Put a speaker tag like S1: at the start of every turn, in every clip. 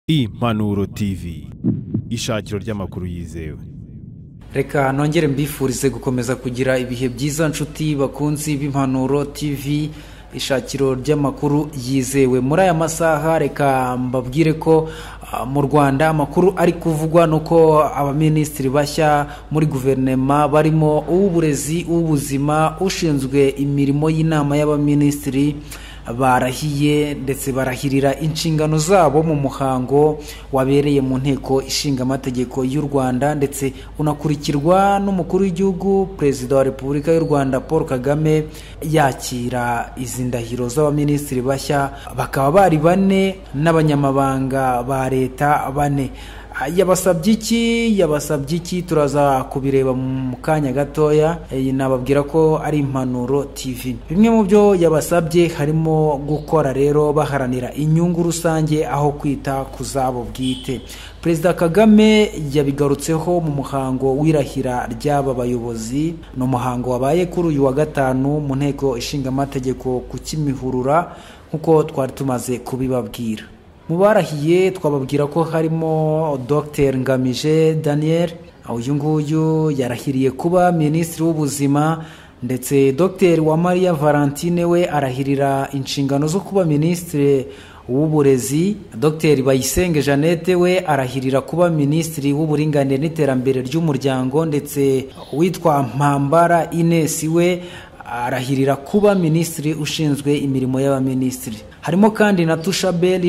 S1: Impanuro TV, ishakiro ry'amakuru yizewe.
S2: Reka nongere mbifurize gukomeza kugira ibihe byiza nshuti bakunzi b'Impanuro TV, ishakiro ry'amakuru yizewe. Muri aya masaha reka mbabwire ko mu Rwanda amakuru ari kuvugwa nuko abaminisitiri bashya muri guverinoma barimo uw'uburezi, uw'ubuzima, ushinzwe imirimo y'inama y'abaminisitiri barahiye ndetse barahirira inshingano zabo mu muhango wabereye mu nteko ishinga amategeko y'u Rwanda, ndetse unakurikirwa n'umukuru w'igihugu Perezida wa Repubulika y'u Rwanda Paul Kagame yakira izi ndahiro z'abaminisitiri bashya, bakaba bari bane n'abanyamabanga ba leta bane. Yabasabye iki turaza kubireba mu kanya gatoya. Nababwira ko ari Impanuro TV. Bimwe mu byo yabasabye harimo gukora rero baharanira inyungu rusange aho kwita ku zabo bwite. Perezida Kagame yabigarutseho mu muhango w'irahira ry'aba bayobozi, no muhango wabaye kuri uyu wa gatanu mu nteko ishinga amategeko ku Kimihurura nkuko twari tumaze kubibabwira. Mubarahiye twababwira ko harimo Dr Ngamije Daniel, uyu nguyu yarahiriye kuba minisitiri w'ubuzima, ndetse Dr Uwamariya Valentine we arahirira inshingano zo kuba minisitiri w'uburezi. Dr Bayisenge Jeannette we arahirira kuba minisitiri w'uburinganire n'iterambere ry'umuryango, ndetse witwa Mpambara Ines we arahirira kuba minisitiri ushinzwe imirimo y'abaminisitiri. Harimo kandi na Ntucikwe,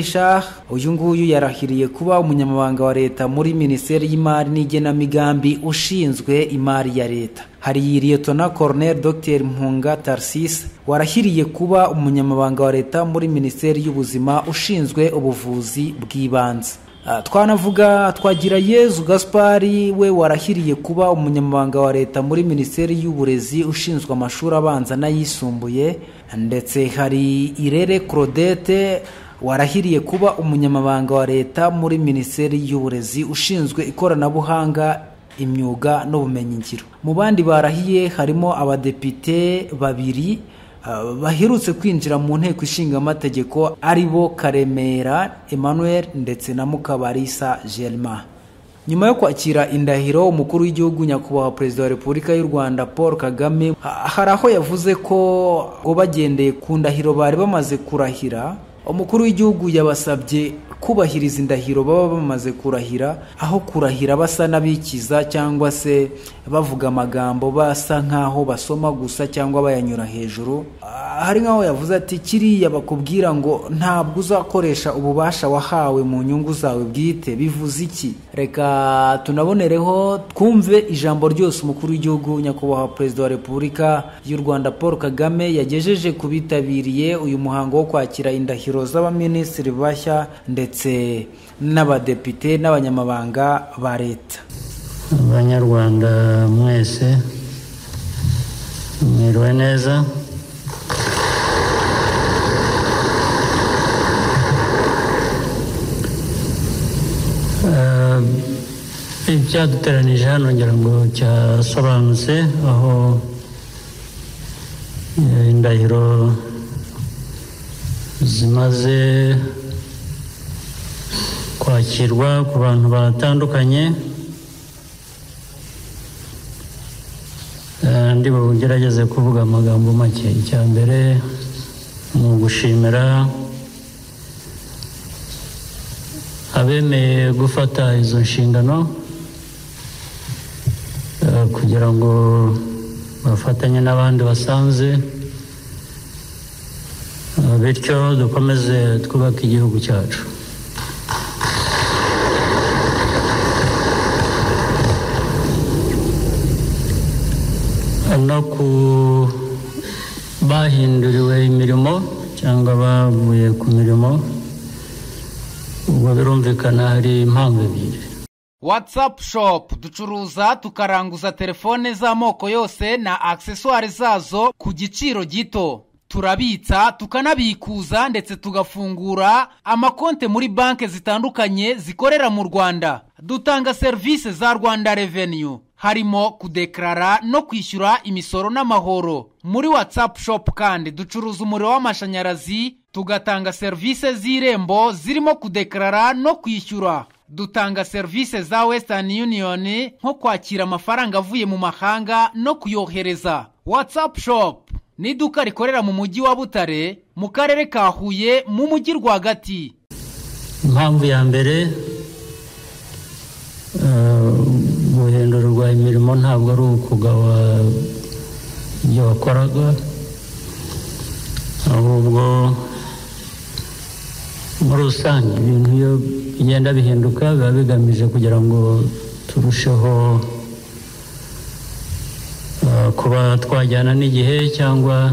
S2: uyu nguyu yarahiriye kuba umunyamabanga wa leta muri Minisiteri y'Imari n'Igenamigambi ushinzwe imari ya leta. Hari Lieutenant Colonel Dr Mpunga Tarsis warahiriye kuba umunyamabanga wa leta muri Minisiteri y'Ubuzima ushinzwe ubuvuzi bw'ibanze. Twanavuga Twagirayezu Gaspari we warahiriye kuba umunyamabanga wa leta muri Minisiteri y'Uburezi ushinzwe amashuri abanza n'ayisumbuye, ndetse hari Irere Claudette warahiriye kuba umunyamabanga wa leta muri Minisiteri y'Uburezi ushinzwe ikoranabuhanga, imyuga n'ubumenyingiro. Mu bandi barahiye harimo abadepite babiri baherutse kwinjira mu nteko ishinga amategeko, aribo Karemera Emmanuel ndetse na Mukabarisa Germain. Nyuma yo kwakira indahiro, umukuru w'igihugu nyakubahwa Perezida wa Repubulika y'u Rwanda Paul Kagame hari aho yavuze ko ngo bagendeye ku ndahiro bari bamaze kurahira, umukuru w'igihugu yabasabye kubahiriza indahiro baba bamaze kurahira, aho kurahira basa n'abikiza cyangwa se bavuga amagambo basa nkaho basoma gusa cyangwa bayanyura hejuru. Hari nkaho yavuze ati kiriya bakubwira ngo ntabwo uzakoresha ububasha wahawe mu nyungu zawe bwite, bivuze iki? Reka tunabonereho twumve ijambo ryose umukuru w'igihugu nyakubahwa Perezida wa Repubulika y'u Rwanda Paul Kagame yagejeje ku bitabiriye uyu muhango wo kwakira indahiro z'abaminisitiri bashya ndetse n'abadepite n'abanyamabanga ba leta.
S3: Abanyarwanda mwese mwiriwe neza. Icyaduteranije hano ngira ngo cyasobanutse, aho indahiro zimaze kwakirwa ku bantu batandukanye. Ndi bugerageze kuvuga amagambo make. Icya mbere mu gushimira abemeye gufata izo nshingano kugira ngo bafatanye n'abandi basanze, bityo dukomeze twubake igihugu cyacu. No ku bahinduriwe imirimo cyangwa bavuye ku mirimo, ubwo birumvikana hari impamvu ebyiri.
S4: WhatsApp shop ducuruza tukaranguza telefone z'amoko yose na accessoires zazo ku giciro gito. Turabitsa tukanabikuza ndetse tugafungura amakonte muri banke zitandukanye zikorera mu Rwanda. Dutanga service za Rwanda Revenue, harimo kudeklara no kwishyura imisoro n'amahoro. Muri WhatsApp shop kandi ducuruza umuriro w'amashanyarazi, tugatanga serivisi z'irembo zirimo kudekarara no kwishyura. Dutanga serivisi za Western Union nko kwakira amafaranga avuye mu mahanga no kuyohereza. WhatsApp Shop ni iduka rikorera mu mujyi wa Butare, mu karere ka Huye, mu mujyi rwagati.
S3: Impamvu ya mbere guhindurwa imirimo ntabwo ari ukugawa ibyo wakoraga, ahubwo muri rusange ibintu iyo bigenda bihinduka biba bigamije kugira ngo turusheho kuba twajyana n'igihe cyangwa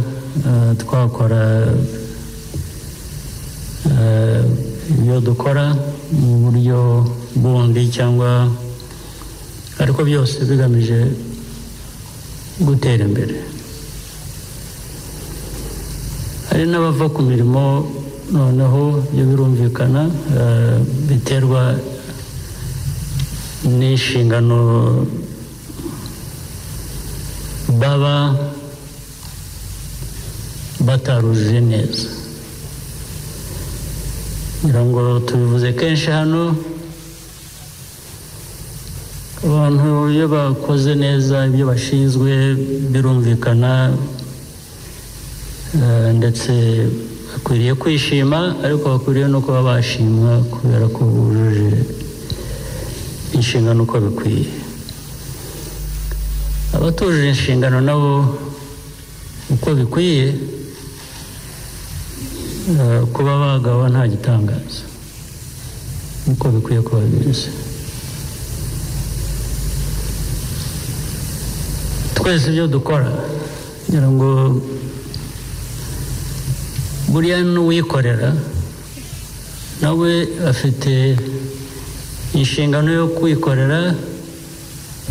S3: twakora ibyo dukora mu buryo bundi, cyangwa ariko byose bigamije gutera imbere. Hari n'abava ku mirimo noneho ibyo birumvikana biterwa n'inshingano baba batarujuje neza. ngira ngo tubivuze kenshi hano, abantu iyo bakoze neza ibyo bashinzwe birumvikana, ndetse bakwiriye kwishima, ariko bakwiriye no kuba bashimwa kubera ko bujuje inshingano uko bikwiye. Abatujuje inshingano nabo uko bikwiye, kuba bagawa nta gitangaza, uko bikwiye kuba bimeze. Twese ibyo dukora ngira ngo buriya n'uwikorera nawe afite inshingano yo kwikorera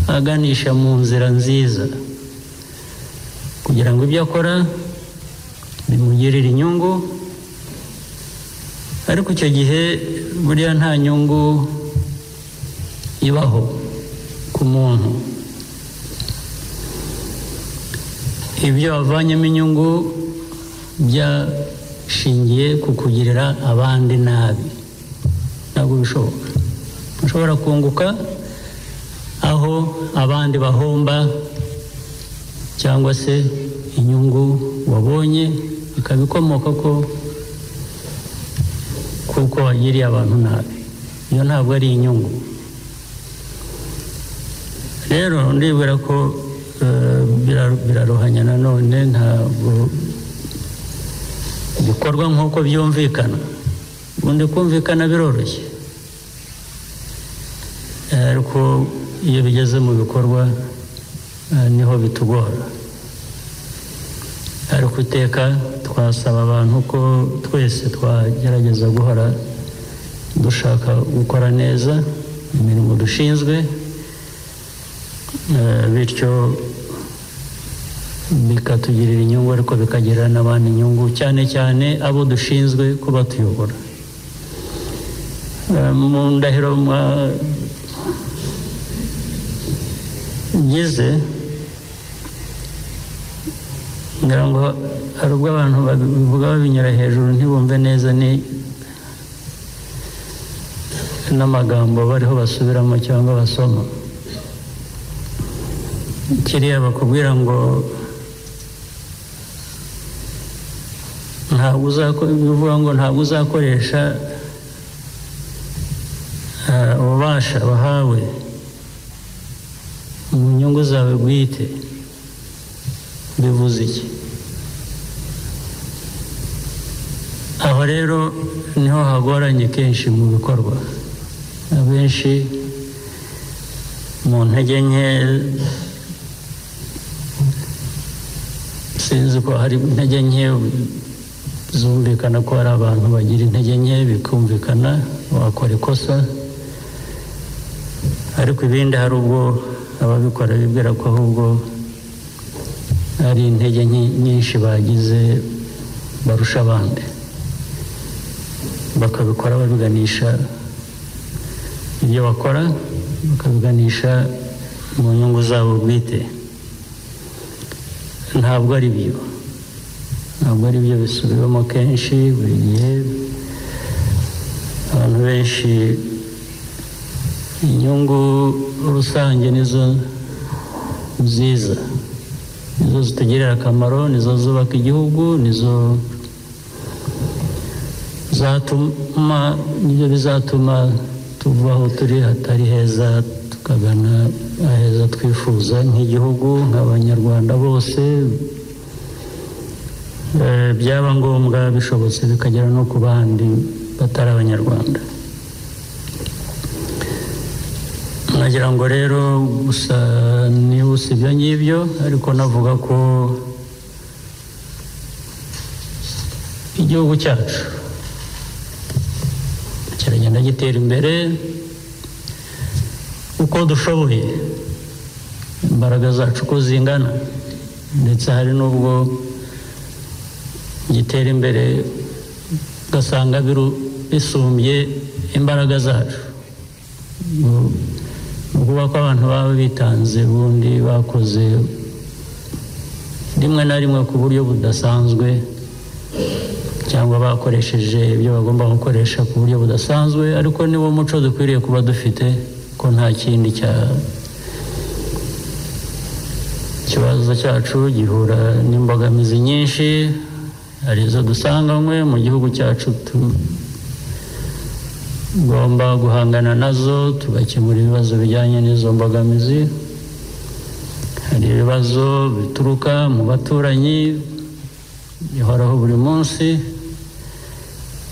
S3: aganisha mu nzira nziza kugira ngo ibyo akora bimugirire inyungu, ariko icyo gihe buriya nta nyungu ibaho ku muntu. Ibyo avanyemo inyungu byashingiye ku kugirira abandi nabi, ntabwo bishoboka. Ushobora kunguka aho abandi bahomba, cyangwa se inyungu wabonye ikabikomoka kuko wagiriye abantu nabi. Iyo ntabwo ari inyungu. Rero ndibwira ko biraruhanya nanone, ntabwo bikorwa nk'uko byumvikana. Ubundi kumvikana biroroshye, ariko iyo bigeze mu bikorwa niho bitugora. Ariko iteka twasaba abantu ko twese twagerageza guhora dushaka gukora neza imirimo dushinzwe, bityo bikatugirira inyungu, ariko bikagirira n'abandi inyungu, cyane cyane abo dushinzwe kuba tuyobora. Mu ndahiro ngize, ngira ngo hari ubwo abantu babivuga babinyura hejuru ntibumve neza n'amagambo bariho basubiramo cyangwa basoma. Kiriya bakubwira ngo ntabwo uzakoresha ububasha wahawe mu nyungu zawe bwite, bivuze iki? Aho rero niho hagoranye kenshi mu bikorwa. Abenshi mu ntege nke, sinzi ko hari intege nke zumvikana ko hari abantu bagira intege nke, bikumvikana wakora ikosa, ariko ibindi hari ubwo ababikora bibwira ko ahubwo ari intege nyinshi bagize barusha abandi, bakabikora babiganisha ibyo bakora, bakabiganisha mu nyungu zabo bwite. Ntabwo ari byo. ntabwo ari byo bisubiramo kenshi buri gihe. Abantu benshi inyungu rusange nizo nziza, nizo zitugirira akamaro, nizo zubaka igihugu, nizo zatuma, nibyo bizatuma tuva aho turi hatari heza tukagana aheza twifuza nk'igihugu, nk'abanyarwanda bose. Byaba ngombwa bishobotse bikagera no ku bandi batari abanyarwanda. Nagira ngo rero gusa nibutse ibyo ngibyo, ariko navuga ko igihugu cyacu kiragenda gitera imbere uko dushoboye, imbaraga zacu uko zingana, ndetse hari n'ubwo gitera imbere ugasanga bisumbye imbaraga zacu. Ukuvuga ko abantu baba bitanze, ubundi bakoze rimwe na rimwe ku buryo budasanzwe, cyangwa bakoresheje ibyo bagomba gukoresha ku buryo budasanzwe, ariko niwo muco dukwiriye kuba dufite, ko nta kindi ikibazo cyacu gihura n'imbogamizi nyinshi, hari izo dusanganywe mu gihugu cyacu tugomba guhangana nazo, tugakemura ibibazo bijyanye n'izo mbogamizi. Hari ibibazo bituruka mu baturanyi bihoraho buri munsi,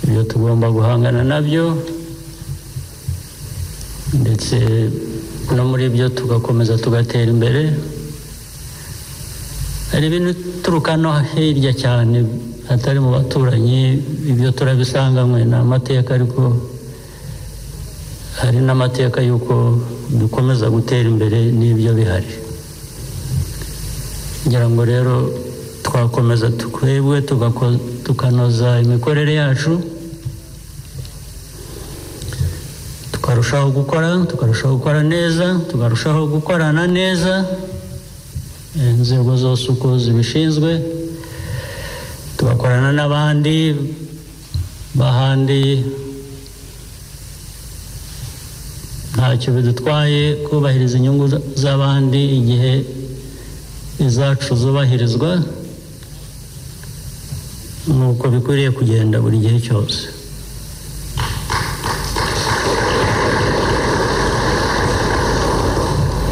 S3: ibyo tugomba guhangana nabyo, ndetse no muri byo tugakomeza tugatera imbere. Hari ibintu bituruka no hirya cyane atari mu baturanyi, ibyo turabisanganywe n'amateka, ariko hari n'amateka y'uko dukomeza gutera imbere n'ibyo bihari. Ngira ngo rero twakomeza twebwe tukanoza imikorere yacu, tukarushaho gukora neza, tukarushaho gukorana neza, inzego zose uko zibishinzwe, tugakorana n'abandi bahandi. Ntacyo bidutwaye kubahiriza inyungu z'abandi igihe izacu zubahirizwa, nuko bikwiriye kugenda buri gihe cyose.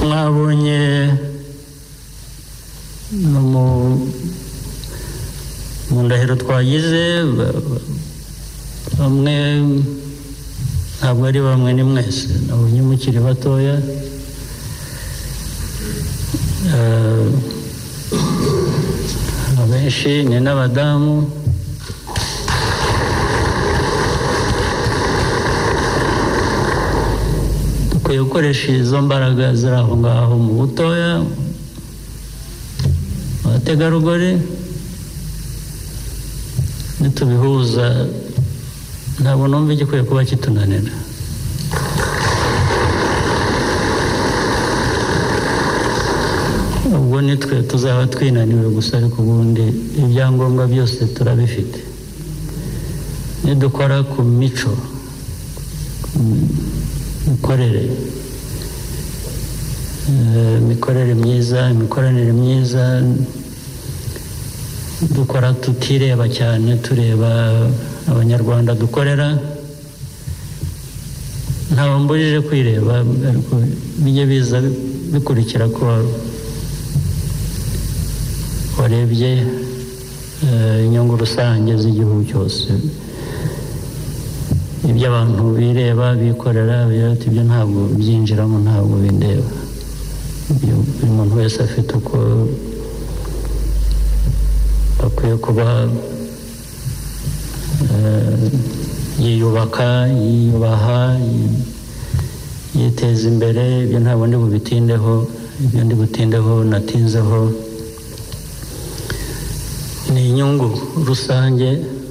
S3: Mwabonye mu ndahiro twagize, bamwe, ntabwo ari bamwe, ni mwese, nabonye mukiri batoya, abenshi ni n'abadamu. Dukwiye gukoresha izo mbaraga ziri aho ngaho mu butoya, abategarugori, nitubihuza ntabwo numva igikwiye kuba kitunanira. Ubwo nitwe tuzaba twinaniwe gusa, ariko ubundi ibyangombwa byose turabifite. Nidukora ku mico, imikorere myiza, imikoranire myiza, dukora tutireba cyane, tureba abanyarwanda dukorera. Ntawe mbujije kwireba, ariko bijye biza bikurikira ko warebye inyungu rusange z'igihugu cyose. Ibyo abantu bireba bikorera, ibyo ntabwo byinjiramo, ntabwo bindeba. Buri muntu wese afite uko akwiye kuba yiyubaka, yiyubaha, yiteza imbere. Ibyo ntabwo ndi bubitindeho, ibyo ndi butindeho natinzeho ni inyungu rusange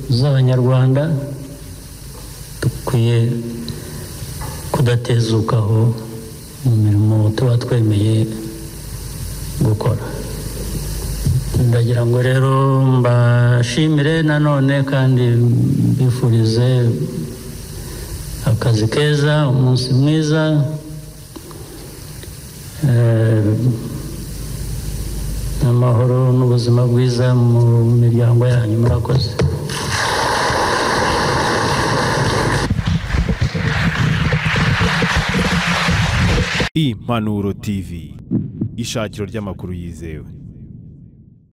S3: z'abanyarwanda, dukwiye kudatezukaho mu mirimo tuba twemeye gukora. ndagira ngo rero mbashimire nanone kandi mbifurize akazi keza, umunsi mwiza, amahoro n'ubuzima bwiza mu miryango yanyu. Murakoze.
S1: Impanuro TV, ishakiro ry'amakuru yizewe.